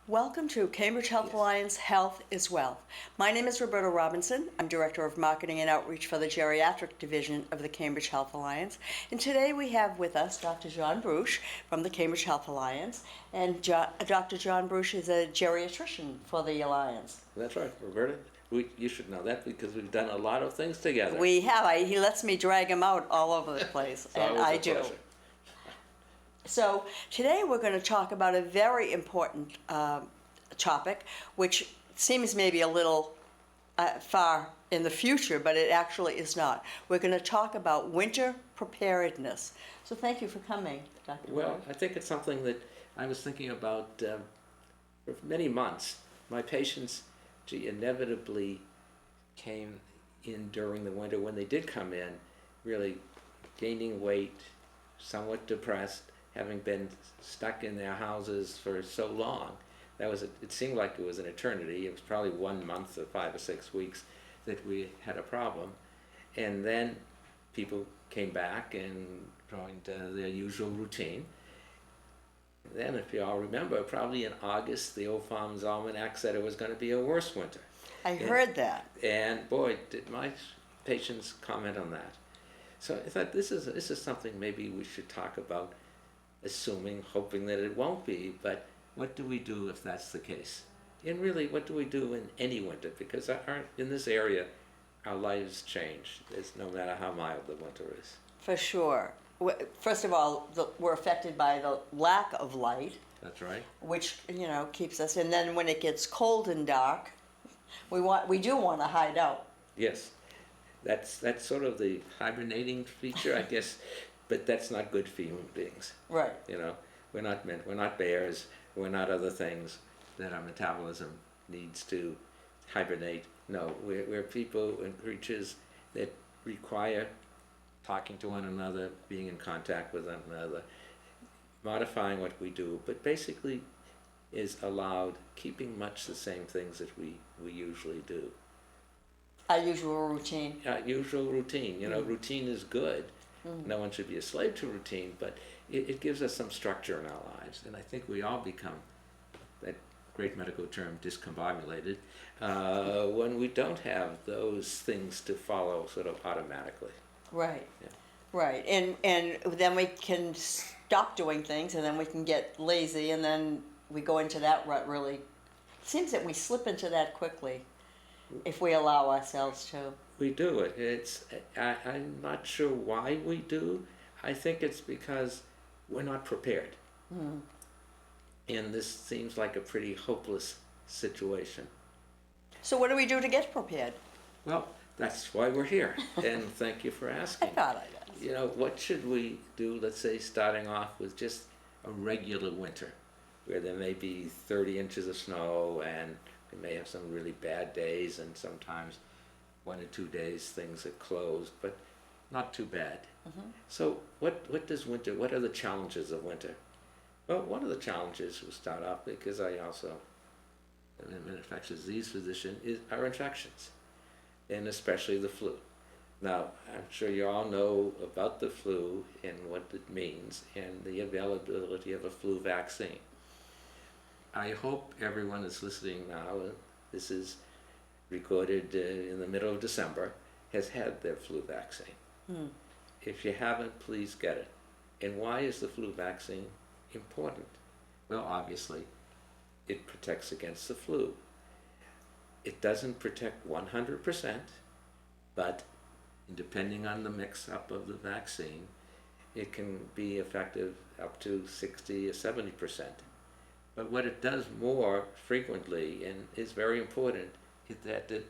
Welcome to Cambridge Health Alliance Health is Wealth. My name is Roberta Robinson. I'm Director of Marketing and Outreach for the Geriatric Division of the Cambridge Health Alliance. And today we have with us Dr. John Brusch from the Cambridge Health Alliance. And Dr. John Brusch is a geriatrician for the Alliance. That's right, Roberta. You should know that because we've done a lot of things together. We have. He lets me drag him out all over the place, and I do. Pleasure. So today we're going to talk about a very important topic, which seems maybe a little far in the future, but it actually is not. We're going to talk about winter preparedness. So thank you for coming, Dr. Well, I think it's something that I was thinking about for many months. My patients, inevitably came in during the winter. When they did come in, really gaining weight, somewhat depressed, having been stuck in their houses for so long. It seemed like it was an eternity. It was probably 1 month or 5 or 6 weeks that we had a problem. And then people came back and joined their usual routine. Then, if you all remember, probably in August, the Old Farmer's Almanac said it was going to be a worse winter. I heard that. And boy, did my patients comment on that. So I thought this is something maybe we should talk about, hoping that it won't be, but what do we do if that's the case? And really, what do we do in any winter? Because in this area, our lives change, no matter how mild the winter is. For sure. First of all, we're affected by the lack of light. That's right. Which, keeps us. And then when it gets cold and dark, we do want to hide out. Yes. That's sort of the hibernating feature, I guess. But that's not good for human beings. Right. We're not bears, we're not other things that our metabolism needs to hibernate. No, we're people and creatures that require talking to one another, being in contact with one another, modifying what we do, but basically is allowed keeping much the same things that we usually do. Our usual routine. Routine is good. No one should be a slave to routine, but it gives us some structure in our lives. And I think we all become, that great medical term, discombobulated, when we don't have those things to follow sort of automatically. Right. Yeah. Right. And then we can stop doing things, and then we can get lazy, and then we go into that rut really. It seems that we slip into that quickly if we allow ourselves to. We do it. I'm not sure why we do. I think it's because we're not prepared. Mm. And this seems like a pretty hopeless situation. So what do we do to get prepared? Well, that's why we're here. And thank you for asking. I thought I was. What should we do, let's say, starting off with just a regular winter, where there may be 30 inches of snow and we may have some really bad days, and sometimes 1 or 2 days things are closed, but not too bad. Mm-hmm. So what are the challenges of winter? Well, one of the challenges we'll start off, because I also am an infectious disease physician, are infections, and especially the flu. Now, I'm sure you all know about the flu and what it means and the availability of a flu vaccine. I hope everyone is listening now, this is recorded in the middle of December, has had their flu vaccine. Mm. If you haven't, please get it. And why is the flu vaccine important? Well, obviously, it protects against the flu. It doesn't protect 100%, but depending on the mix-up of the vaccine, it can be effective up to 60 or 70%. But what it does more frequently, and is very important, is that it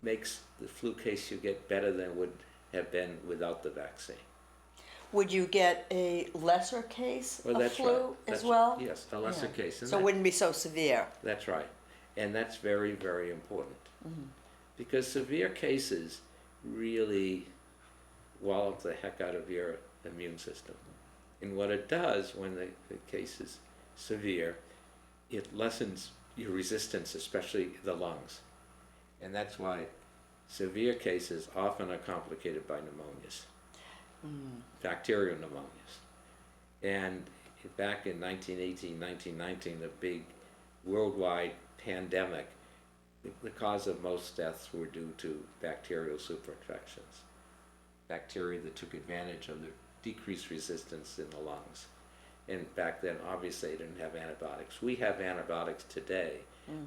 makes the flu case you get better than would have been without the vaccine. Would you get a lesser case of flu as well? Yes, a lesser case. And so it wouldn't be so severe. That's right. And that's very, very important. Mm-hmm. Because severe cases really wallop the heck out of your immune system. And what it does when the case is severe, it lessens your resistance, especially the lungs. And that's why severe cases often are complicated by pneumonias, bacterial pneumonias. And back in 1918, 1919, the big worldwide pandemic, the cause of most deaths were due to bacterial superinfections. Bacteria that took advantage of the decreased resistance in the lungs. And back then, obviously, they didn't have antibiotics. We have antibiotics today,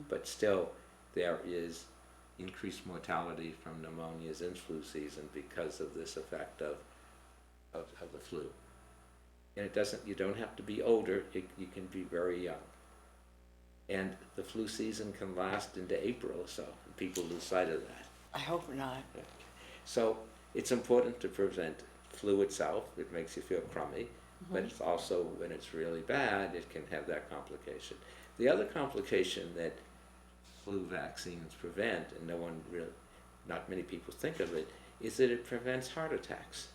but still there is increased mortality from pneumonias in flu season because of this effect of the flu. And it doesn't, you don't have to be older, you can be very young. And the flu season can last into April or so, and people lose sight of that. I hope not. So it's important to prevent flu itself. It makes you feel crummy, but it's also, when it's really bad, it can have that complication. The other complication that flu vaccines prevent, and not many people think of it, is that it prevents heart attacks.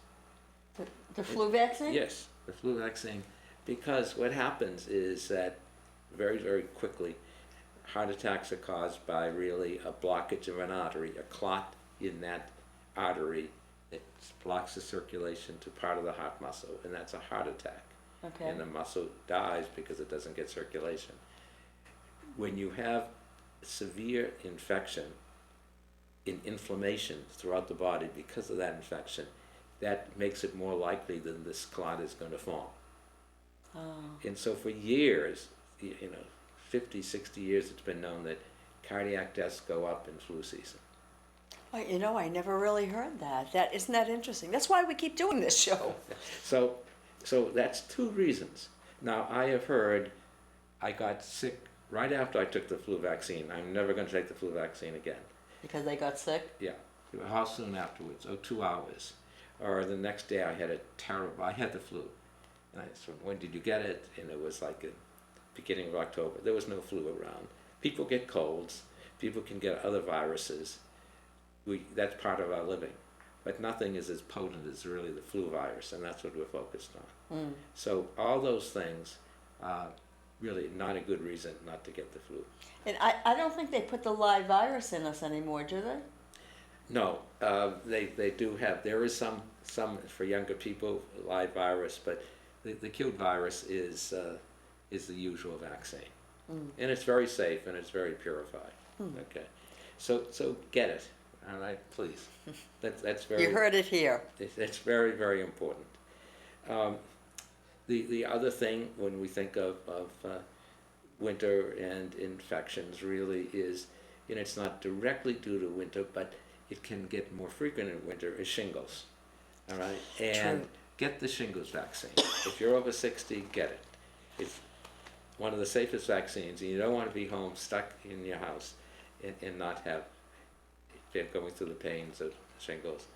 The flu vaccine? Yes, the flu vaccine, because what happens is that very, very quickly, heart attacks are caused by really a blockage of an artery, a clot in that artery that blocks the circulation to part of the heart muscle, and that's a heart attack. Okay. And the muscle dies because it doesn't get circulation. When you have severe infection in inflammation throughout the body because of that infection, that makes it more likely that this clot is going to form. Oh. And so for years, 50, 60 years, it's been known that cardiac deaths go up in flu season. Well, I never really heard that. Isn't that interesting? That's why we keep doing this show. So that's two reasons. Now, I have heard I got sick right after I took the flu vaccine. I'm never going to take the flu vaccine again. Because they got sick? Yeah. How soon afterwards? 2 hours. Or the next day I had I had the flu. And I said, when did you get it? And it was like the beginning of October. There was no flu around. People get colds. People can get other viruses. That's part of our living. But nothing is as potent as really the flu virus, and that's what we're focused on. So all those things are really not a good reason not to get the flu. And I don't think they put the live virus in us anymore, do they? No, they do have. There is some for younger people, live virus, but the killed virus is the usual vaccine, and it's very safe and it's very purified. Okay, so get it. All right, please. That's very. You heard it here. It's very, very important. The other thing when we think of winter and infections really is, it's not directly due to winter, but it can get more frequent in winter, is shingles. All right? And True. Get the shingles vaccine. If you're over 60, get it. It's one of the safest vaccines, and you don't want to be home stuck in your house and not have going through the pains of shingles,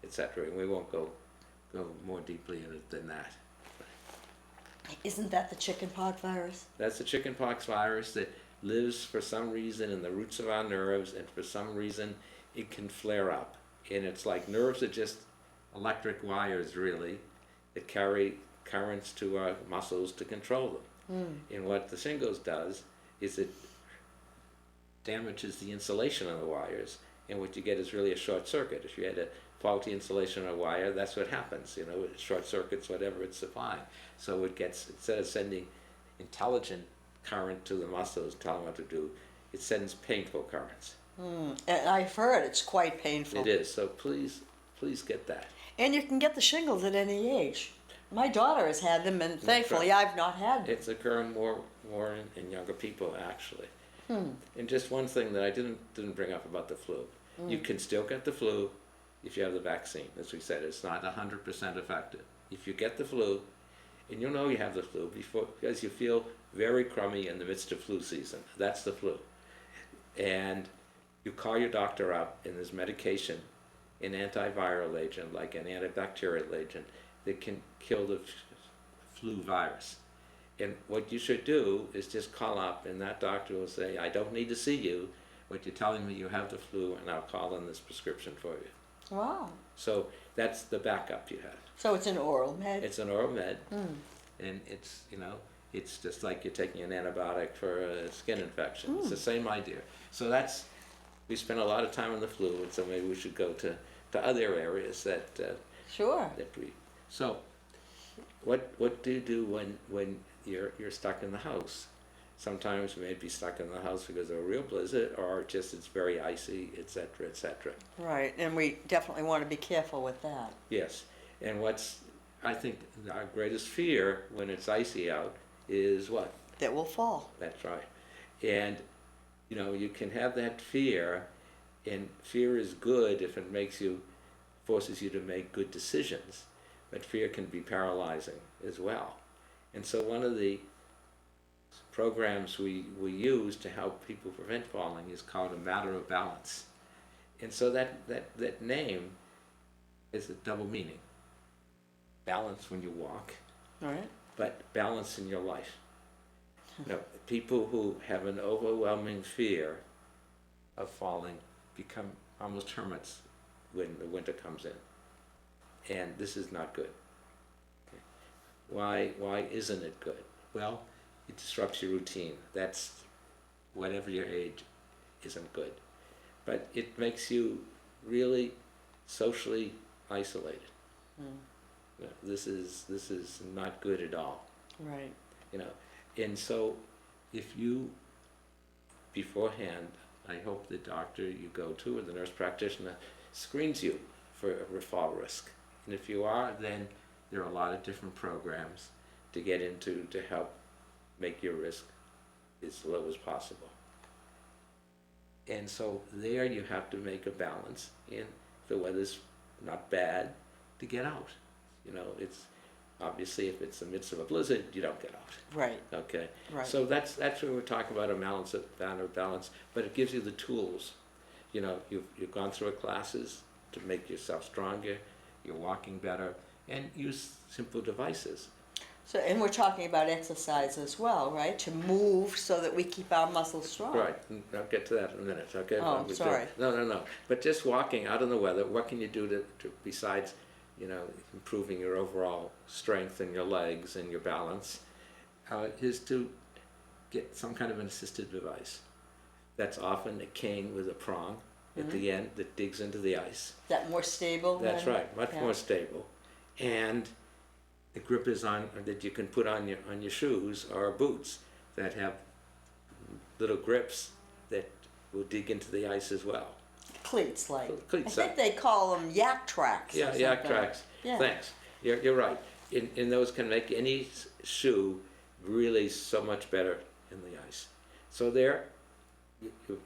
etc. And we won't go more deeply in it than that. Isn't that the chickenpox virus? That's the chickenpox virus that lives for some reason in the roots of our nerves, and for some reason it can flare up. And it's like nerves are just electric wires, really, that carry currents to our muscles to control them. And what the shingles does is it damages the insulation of the wires, and what you get is really a short circuit. If you had a faulty insulation on a wire, that's what happens. It short circuits whatever it's supplying. So it gets, instead of sending intelligent current to the muscles, telling what to do, it sends painful currents. And I've heard it's quite painful. It is. So please get that. And you can get the shingles at any age. My daughter has had them, and thankfully right. I've not had them. It's occurring more in younger people, actually. And just one thing that I didn't bring up about the flu. You can still get the flu if you have the vaccine. As we said, it's not 100% effective. If you get the flu, and you'll know you have the flu because you feel very crummy in the midst of flu season. That's the flu. And you call your doctor up, and there's medication, an antiviral agent, like an antibacterial agent, that can kill the flu virus. And what you should do is just call up, and that doctor will say, I don't need to see you, but you're telling me you have the flu, and I'll call in this prescription for you. Wow. So that's the backup you have. So it's an oral med? It's an oral med, and it's, it's just like you're taking an antibiotic for a skin infection. It's the same idea. So we spend a lot of time on the flu, and so maybe we should go to other areas that Sure. So what do you do when you're stuck in the house? Sometimes we may be stuck in the house because of a real blizzard, or just it's very icy, etc., etc. Right, and we definitely want to be careful with that. Yes, and what's, I think, our greatest fear when it's icy out is what? That will fall. That's right. And, you know, you can have that fear, and fear is good if it forces you to make good decisions, but fear can be paralyzing as well. And so one of the programs we use to help people prevent falling is called a matter of balance. And so that name is a double meaning. Balance when you walk, All right. but balance in your life. Now, people who have an overwhelming fear of falling become almost hermits when the winter comes in. And this is not good. Okay. Why isn't it good? Well, it disrupts your routine. That's, whatever your age, isn't good. But it makes you really socially isolated. You know, this is not good at all. Right. You know, and so if you, beforehand, I hope the doctor you go to or the nurse practitioner screens you for a fall risk. And if you are, then there are a lot of different programs to get into to help make your risk as low as possible. And so there you have to make a balance in, if the weather's not bad, to get out. You know, it's obviously if it's the midst of a blizzard, you don't get out. Right. Okay. Right. So that's when we're talking about a balance, but it gives you the tools. You know, you've gone through classes to make yourself stronger. You're walking better, and use simple devices. So, and we're talking about exercise as well, right? To move so that we keep our muscles strong. Right. I'll get to that in a minute. Okay. Oh, sorry. No. But just walking out in the weather, what can you do to besides, you know, improving your overall strength in your legs and your balance, is to get some kind of an assisted device. That's often a cane with a prong at the end that digs into the ice. That more stable? That's than, right, much more stable. And the grip is on, that you can put on your shoes or boots that have little grips that will dig into the ice as well. Cleats, like. Cleats, I think they call them yak tracks. Yeah, yak tracks. Yeah. Thanks. You're right. In those can make any shoe really so much better in the ice. So there,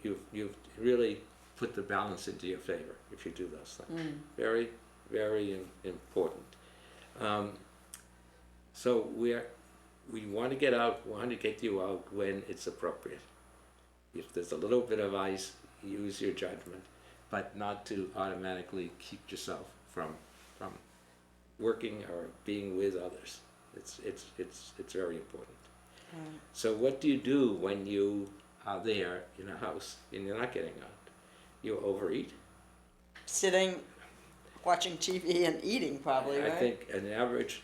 you've really put the balance into your favor if you do those things. Very, very important. So we want to get out. We want to get you out when it's appropriate. If there's a little bit of ice, use your judgment, but not to automatically keep yourself from working or being with others. It's very important. So what do you do when you are there in a house and you're not getting out? You overeat. Sitting, watching TV and eating probably, right? I think an average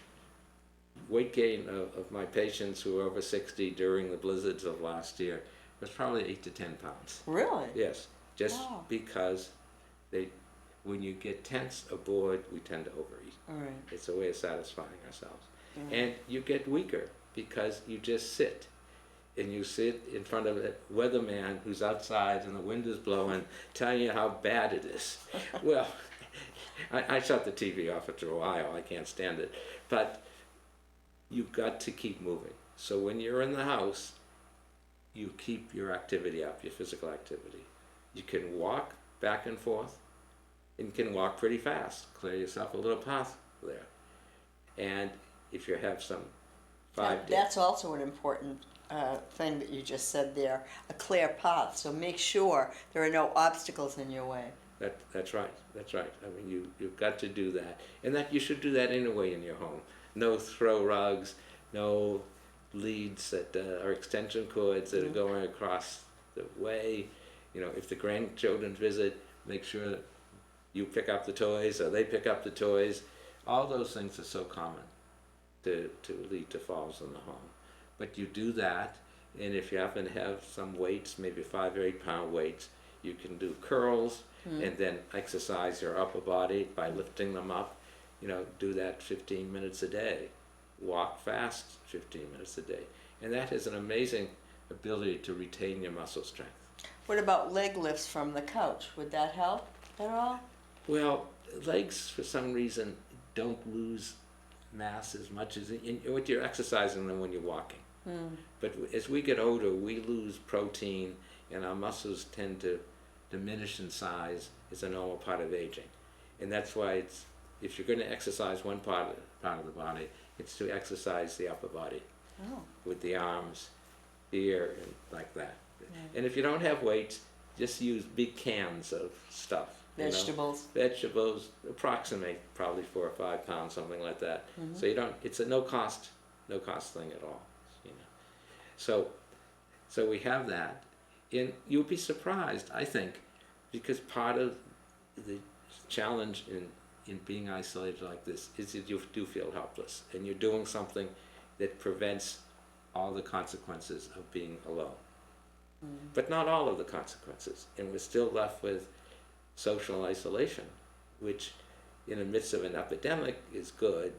weight gain of my patients who are over 60 during the blizzards of last year was probably 8 to 10 pounds. Really? Yes, just Wow. because when you get tense or bored, we tend to overeat. All right. It's a way of satisfying ourselves. And you get weaker because you just sit. And you sit in front of a weatherman who's outside and the wind is blowing, telling you how bad it is. Well, I shut the TV off after a while. I can't stand it. But you've got to keep moving. So when you're in the house, you keep your activity up, your physical activity. You can walk back and forth, and you can walk pretty fast. Clear yourself a little path there. And if you have some 5 days. That's also an important thing that you just said there, a clear path. So make sure there are no obstacles in your way. That's right. I mean, you've got to do that. And that you should do that anyway in your home. No throw rugs, no leads that are extension cords that are going across the way. You know, if the grandchildren visit, make sure that you pick up the toys or they pick up the toys. All those things are so common to lead to falls in the home. But you do that, and if you happen to have some weights, maybe 5 or 8 pound weights, you can do curls and then exercise your upper body by lifting them up. You know, do that 15 minutes a day. Walk fast 15 minutes a day. And that has an amazing ability to retain your muscle strength. What about leg lifts from the couch? Would that help at all? Well, legs for some reason don't lose mass as much as what you're exercising them when you're walking. But as we get older, we lose protein and our muscles tend to diminish in size. It's a normal part of aging. And that's why it's, if you're going to exercise one part of the body, it's to exercise the upper body with the arms, here, and like that. And if you don't have weights, just use big cans of stuff. Vegetables. Vegetables approximate probably 4 or 5 pounds, something like that. So you don't. It's a no cost thing at all. You know. So we have that, and you'll be surprised, I think, because part of the challenge in being isolated like this is that you do feel helpless, and you're doing something that prevents all the consequences of being alone. But not all of the consequences, and we're still left with social isolation, which in the midst of an epidemic is good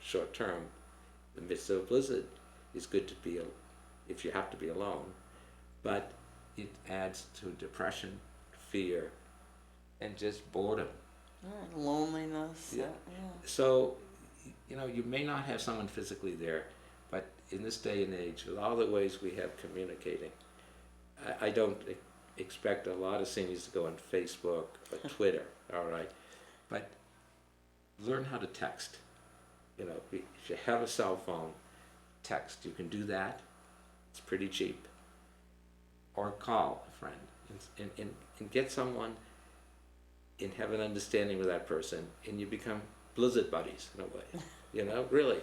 short term. In the midst of a blizzard is good to be, if you have to be alone, but it adds to depression, fear, and just boredom. Loneliness. Yeah. So, you know, you may not have someone physically there, but in this day and age, with all the ways we have communicating, I don't expect a lot of seniors to go on Facebook or Twitter, all right? But learn how to text. You know, if you have a cell phone, text. You can do that. It's pretty cheap. Or call a friend and get someone and have an understanding with that person, and you become blizzard buddies in a way. You know, really.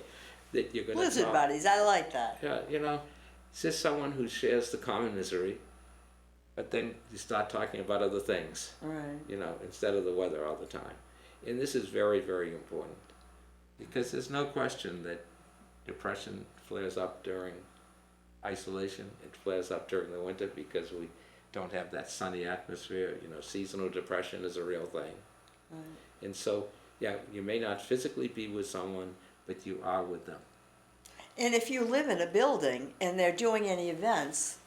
That you're going to Blizzard buddies, I like that. Yeah, you know, it's just someone who shares the common misery, but then you start talking about other things, Right. you know, instead of the weather all the time. And this is very, very important, because there's no question that depression flares up during isolation. It flares up during the winter because we don't have that sunny atmosphere. You know, seasonal depression is a real thing. Right. And so, yeah, you may not physically be with someone, but you are with them. And if you live in a building and they're doing any events,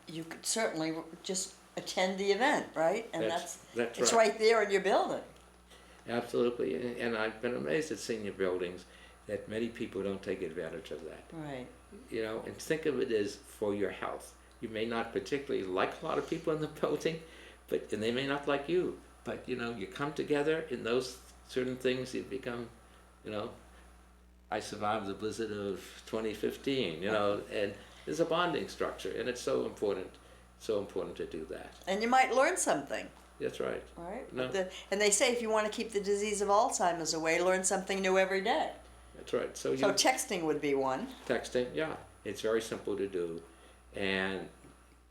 you could certainly just attend the event, right? And That's it's right. right there in your building. Absolutely, and I've been amazed at senior buildings that many people don't take advantage of that. Right. You know, and think of it as for your health. You may not particularly like a lot of people in the building, and they may not like you, but you know, you come together in those certain things, you become, you know, I survived the blizzard of 2015, you know, and there's a bonding structure, and it's so important to do that. And you might learn something. That's right. Right. No. And they say if you want to keep the disease of Alzheimer's away, learn something new every day. That's right. So Texting would be one. Texting, yeah, it's very simple to do, and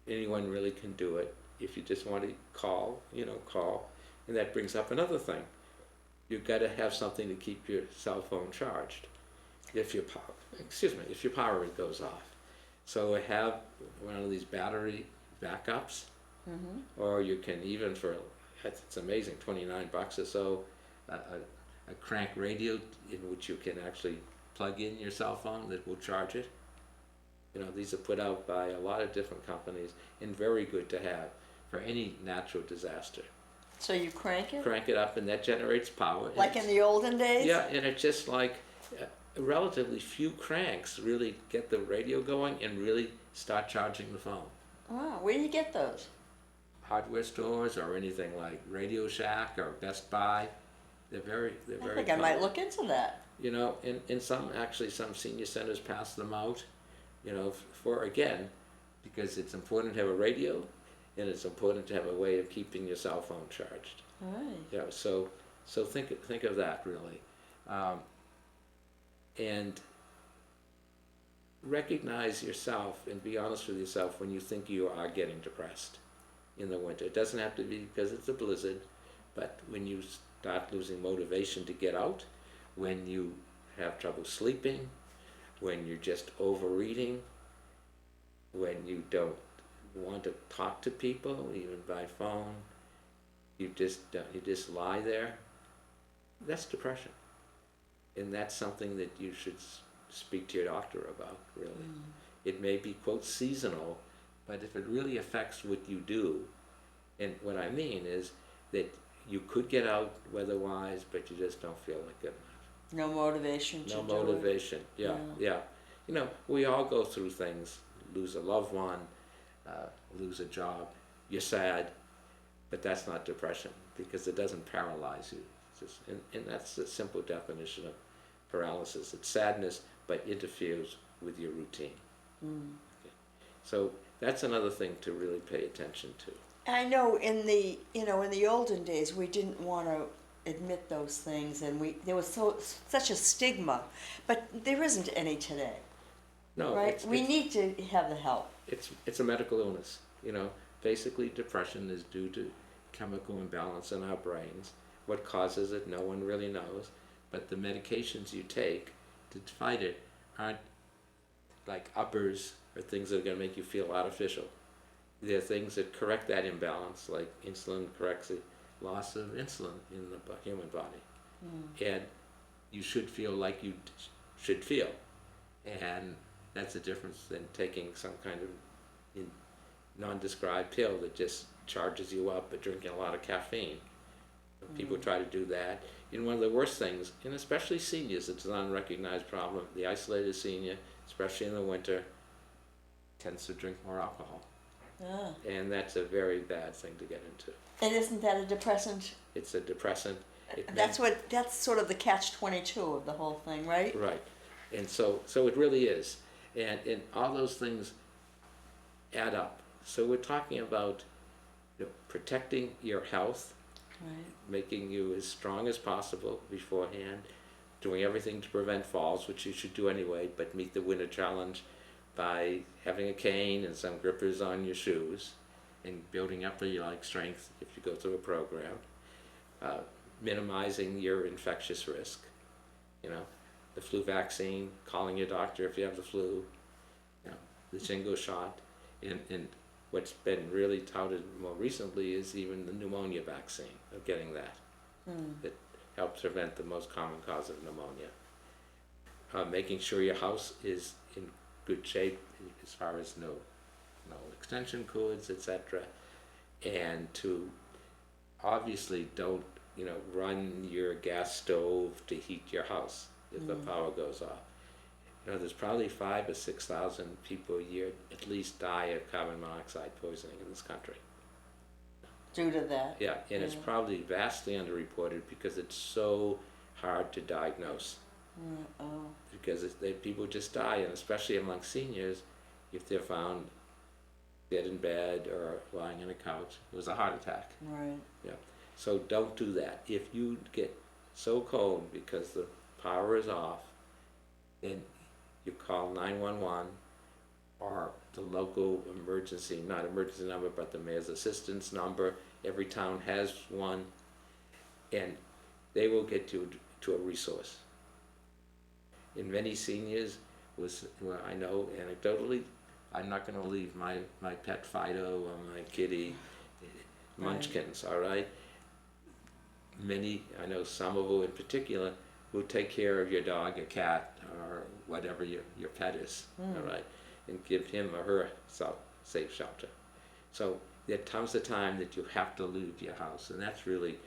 anyone really can do it. If you just want to call, call, and that brings up another thing. You've got to have something to keep your cell phone charged. If your power goes off, so have one of these battery backups, or you can even it's amazing, $29 or so, a crank radio in which you can actually plug in your cell phone that will charge it. You know, these are put out by a lot of different companies and very good to have for any natural disaster. So you crank it? Crank it up and that generates power. Like in the olden days? Yeah, and it's just like relatively few cranks really get the radio going and really start charging the phone. Wow, where do you get those? Hardware stores or anything like Radio Shack or Best Buy. They're very I think I might look into that. You know, and some senior centers pass them out, you know, because it's important to have a radio and it's important to have a way of keeping your cell phone charged. Right. Yeah, so think of that really. And recognize yourself and be honest with yourself when you think you are getting depressed in the winter. It doesn't have to be because it's a blizzard, but when you start losing motivation to get out, when you have trouble sleeping, when you're just overeating, when you don't want to talk to people, even by phone, you just lie there, that's depression. And that's something that you should speak to your doctor about, really. It may be, quote, seasonal, But if it really affects what you do, and what I mean is that you could get out weather-wise, but you just don't feel like it enough. No motivation to No do it. motivation. Yeah, yeah. You know, we all go through things. Lose a loved one, lose a job. You're sad, but that's not depression because it doesn't paralyze you. It's just, and that's the simple definition of paralysis. It's sadness, but interferes with your routine. Okay. So that's another thing to really pay attention to. I know in the olden days we didn't want to admit those things, and there was such a stigma, but there isn't any today. No, right? We need to have the help. It's a medical illness. You know, basically depression is due to chemical imbalance in our brains. What causes it, no one really knows. But the medications you take to fight it aren't like uppers or things that are going to make you feel artificial. They're things that correct that imbalance, like insulin corrects the loss of insulin in the human body. And you should feel like you should feel. And that's the difference than taking some kind of non-described pill that just charges you up or drinking a lot of caffeine. People try to do that. And one of the worst things, and especially seniors, it's an unrecognized problem. The isolated senior, especially in the winter, tends to drink more alcohol. And that's a very bad thing to get into. And isn't that a depressant? It's a depressant. That's sort of the catch-22 of the whole thing, right? Right. And so it really is. And all those things add up. So we're talking about protecting your health, Right. making you as strong as possible beforehand, doing everything to prevent falls, which you should do anyway, but meet the winter challenge by having a cane and some grippers on your shoes and building up your leg strength if you go through a program, minimizing your infectious risk, the flu vaccine, calling your doctor if you have the flu, the shingle shot, and what's been really touted more recently is even the pneumonia vaccine, of getting that. That helps prevent the most common cause of pneumonia. Making sure your house is in good shape as far as no extension cords, etc. And to obviously don't run your gas stove to heat your house if the power goes off. There's probably 5,000 or 6,000 people a year at least die of carbon monoxide poisoning in this country. Due to that. Yeah, and it's probably vastly underreported because it's so hard to diagnose. Because people just die, and especially among seniors, if they're found dead in bed or lying on a couch, it was a heart attack. Right. Yeah. So don't do that. If you get so cold because the power is off, then you call 911 or the local emergency, not emergency number, but the mayor's assistance number. Every town has one, and they will get you to a resource. In many seniors, well, I know anecdotally, I'm not going to leave my pet Fido or my kitty Munchkins, all right? Many, I know some of you in particular, will take care of your dog, your cat, or whatever your pet is, all right? And give him or her safe shelter. So there comes a time that you have to leave your house, and that's really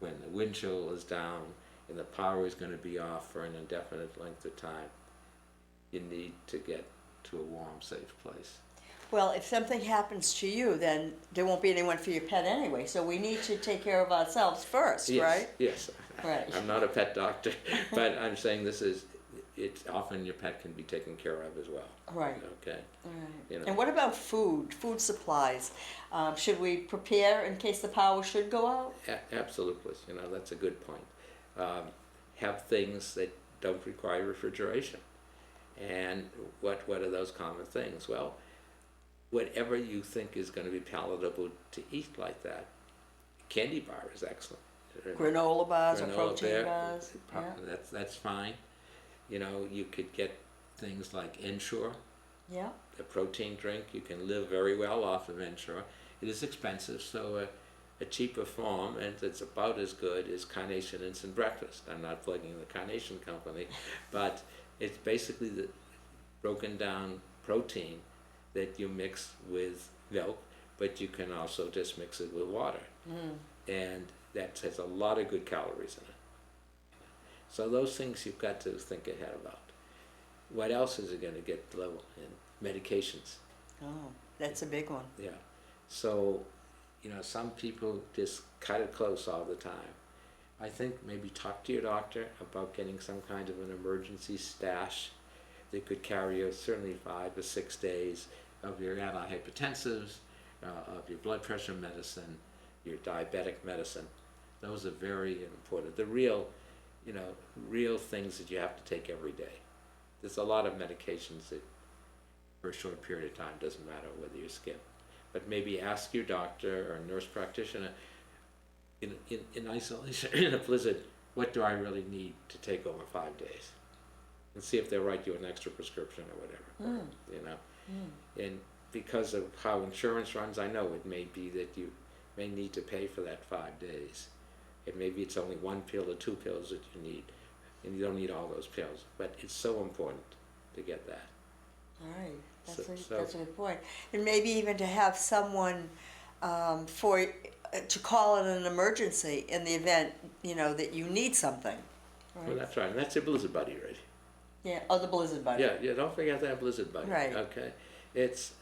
when the wind chill is down and the power is going to be off for an indefinite length of time. You need to get to a warm, safe place. Well, if something happens to you, then there won't be anyone for your pet anyway, so we need to take care of ourselves first, Yes, right? yes. Right. I'm not a pet doctor, but I'm saying it's often your pet can be taken care of as well. Right. Okay. Right. And what about food supplies? Should we prepare in case the power should go out? Absolutely. That's a good point. Have things that don't require refrigeration. And what are those common things? Well, whatever you think is going to be palatable to eat like that. Candy bar is excellent. Granola bars or protein bars. That's fine. You could get things like Ensure. Yeah. A protein drink. You can live very well off of Ensure. It is expensive, so a cheaper form, and it's about as good as Carnation Instant Breakfast. I'm not plugging the Carnation Company, but it's basically the broken down protein that you mix with milk, but you can also just mix it with water. And that has a lot of good calories in it. So those things you've got to think ahead about. What else is it going to get level in? Medications. Oh, that's a big one. Yeah. So, some people just cut it close all the time. I think maybe talk to your doctor about getting some kind of an emergency stash that could carry you certainly 5 or 6 days of your antihypertensives, of your blood pressure medicine, your diabetic medicine. Those are very important. The real things that you have to take every day. There's a lot of medications that for a short period of time doesn't matter whether you skip. But maybe ask your doctor or nurse practitioner in isolation, in a blizzard, what do I really need to take over 5 days? And see if they'll write you an extra prescription or whatever, And because of how insurance runs, I know it may be that you may need to pay for that 5 days. And maybe it's only 1 pill or 2 pills that you need, and you don't need all those pills. But it's so important to get that. All right, that's So- a good point. And maybe even to have someone to call it an emergency in the event, that you need something. Right? Well, that's right, and that's a blizzard buddy, right? Yeah, oh, the Blizzard Buddy. Yeah, don't forget that blizzard buddy. Right. Okay, it's.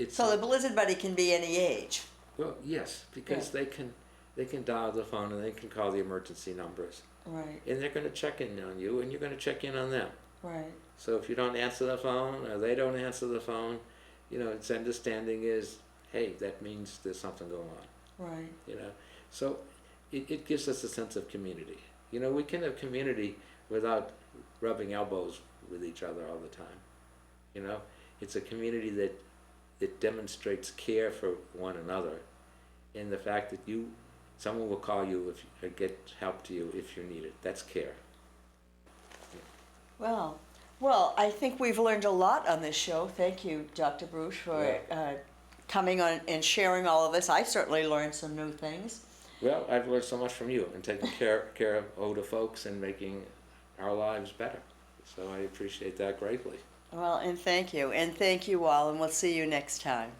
So the Blizzard Buddy can be any age. Well, yes, because they can dial the phone and they can call the emergency numbers, Right, and they're going to check in on you, and you're going to check in on them. right. So if you don't answer the phone or they don't answer the phone, its understanding is, hey, that means there's something going on. Right. So it gives us a sense of community. We can have community without rubbing elbows with each other all the time. It's a community that demonstrates care for one another, and the fact that someone will call you or get help to you if you need it. That's care. Well, I think we've learned a lot on this show. Thank you, Dr. Brusch, for coming on and sharing all of this. I certainly learned some new things. Well, I've learned so much from you and taking care of older folks and making our lives better. So I appreciate that greatly. Well, and thank you. And thank you all, and we'll see you next time.